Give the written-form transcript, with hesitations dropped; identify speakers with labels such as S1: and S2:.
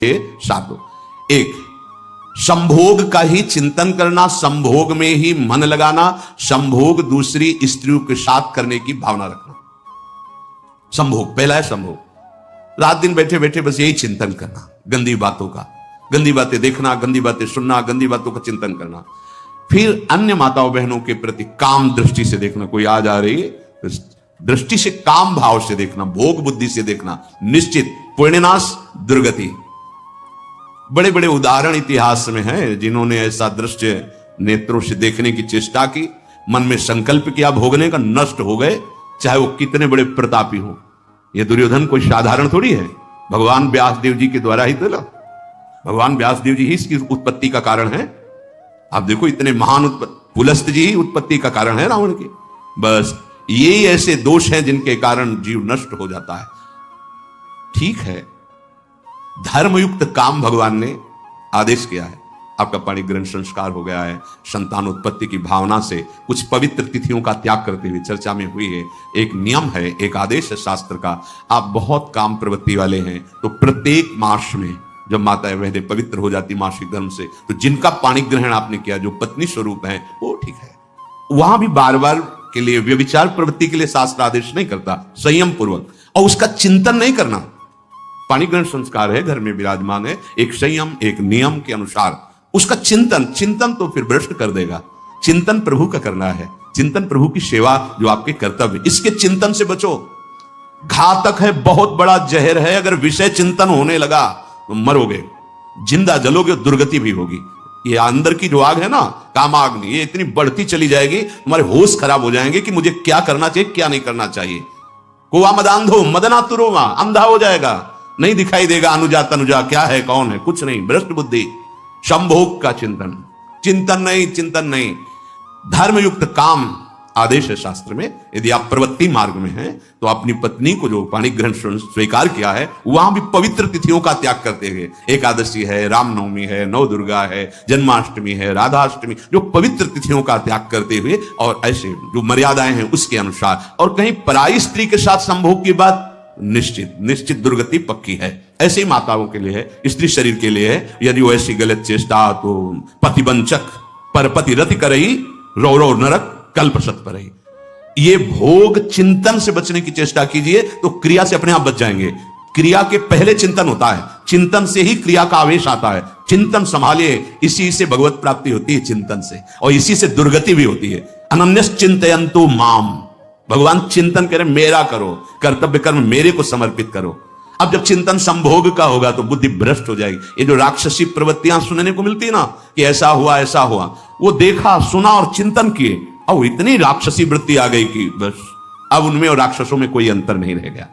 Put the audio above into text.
S1: ये साधो। एक, संभोग का ही चिंतन करना, संभोग में ही मन लगाना, संभोग दूसरी स्त्रियों के साथ करने की भावना रखना। संभोग, पहला है संभोग। रात दिन बैठे बैठे बस यही चिंतन करना, गंदी बातों का, गंदी बातें देखना, गंदी बातें सुनना, गंदी बातों का चिंतन करना। फिर अन्य माताओं बहनों के प्रति काम दृष्टि से देखना, कोई आ जा रही है दृष्टि से, काम भाव से देखना, भोग बुद्धि से देखना, निश्चित पुण्यनाश दुर्गति। बड़े बड़े उदाहरण इतिहास में हैं जिन्होंने ऐसा दृश्य नेत्रों से देखने की चेष्टा की, मन में संकल्प किया भोगने का, नष्ट हो गए, चाहे वो कितने बड़े प्रतापी हो। ये दुर्योधन कोई साधारण थोड़ी है, भगवान व्यासदेव जी के द्वारा ही तो, भगवान व्यासदेव जी ही इसकी उत्पत्ति का कारण है। आप देखो इतने महान पुलस्त जी ही उत्पत्ति का कारण है रावण की। बस ये ऐसे दोष हैं जिनके कारण जीव नष्ट हो जाता है। ठीक है, धर्मयुक्त काम भगवान ने आदेश किया है, आपका पाणी ग्रहण संस्कार हो गया है, संतान उत्पत्ति की भावना से कुछ पवित्र तिथियों का त्याग करते हुए चर्चा में हुई है। एक नियम है, एक आदेश है शास्त्र का। आप बहुत काम प्रवृत्ति वाले हैं तो प्रत्येक मास में जब माता बहनें पवित्र हो जाती मासिक धर्म से, तो जिनका पाणी ग्रहण आपने किया, जो पत्नी स्वरूप है, वो ठीक है। वहां भी बार बार के लिए व्यभिचार प्रवृत्ति के लिए शास्त्र आदेश नहीं करता, संयम पूर्वक, और उसका चिंतन नहीं करना। पाणी ग्रहण संस्कार है, घर में विराजमान है, एक संयम एक नियम के अनुसार उसका चिंतन तो फिर भ्रष्ट कर देगा। चिंतन प्रभु का करना है, चिंतन प्रभु की सेवा जो आपके कर्तव्य, इसके चिंतन से बचो। घातक है, बहुत बड़ा जहर है, अगर विषय चिंतन होने लगा तो मरोगे, जिंदा जलोगे, दुर्गति भी होगी। ये अंदर की जो आग है ना, कामाग्नि, ये इतनी बढ़ती चली जाएगी, तुम्हारे होश खराब हो जाएंगे कि मुझे क्या करना चाहिए क्या नहीं करना चाहिए। कोवा मदांधो मदनातुरोमा, अंधा हो जाएगा, नहीं दिखाई देगा अनुजा तनुजा क्या है कौन है, कुछ नहीं, भ्रष्ट बुद्धि। संभोग का चिंतन नहीं। धर्मयुक्त काम आदेश है शास्त्र में। यदि आप प्रवृत्ति मार्ग में हैं तो अपनी पत्नी को जो पाणी ग्रहण स्वीकार किया है, वहां भी पवित्र तिथियों का त्याग करते हुए, एकादशी है, रामनवमी है, नव दुर्गा है, जन्माष्टमी है, राधाष्टमी, जो पवित्र तिथियों का त्याग करते हुए और ऐसे जो मर्यादाएं हैं उसके अनुसार, और कहीं पराई स्त्री के साथ संभोग की बात, निश्चित दुर्गति पक्की है। ऐसे ही माताओं के लिए है, स्त्री शरीर के लिए है। यदि वो ऐसी गलत चेष्टा, तो पतिवंचक परपति रति करही, रौ नरक कल्पशत परही। ये भोग चिंतन से बचने की चेष्टा कीजिए तो क्रिया से अपने आप बच जाएंगे। क्रिया के पहले चिंतन होता है, चिंतन से ही क्रिया का आवेश आता है। चिंतन संभालिए, इसी से भगवत प्राप्ति होती है, चिंतन से, और इसी से दुर्गति भी होती है। अनन्यस चिंतयन्तु माम, भगवान चिंतन करें, मेरा करो, कर्तव्य कर्म मेरे को समर्पित करो। अब जब चिंतन संभोग का होगा तो बुद्धि भ्रष्ट हो जाएगी। ये जो राक्षसी प्रवृत्तियां सुनने को मिलती है ना, कि ऐसा हुआ, वो देखा सुना और चिंतन किए, और इतनी राक्षसी वृत्ति आ गई कि बस अब उनमें और राक्षसों में कोई अंतर नहीं रह गया।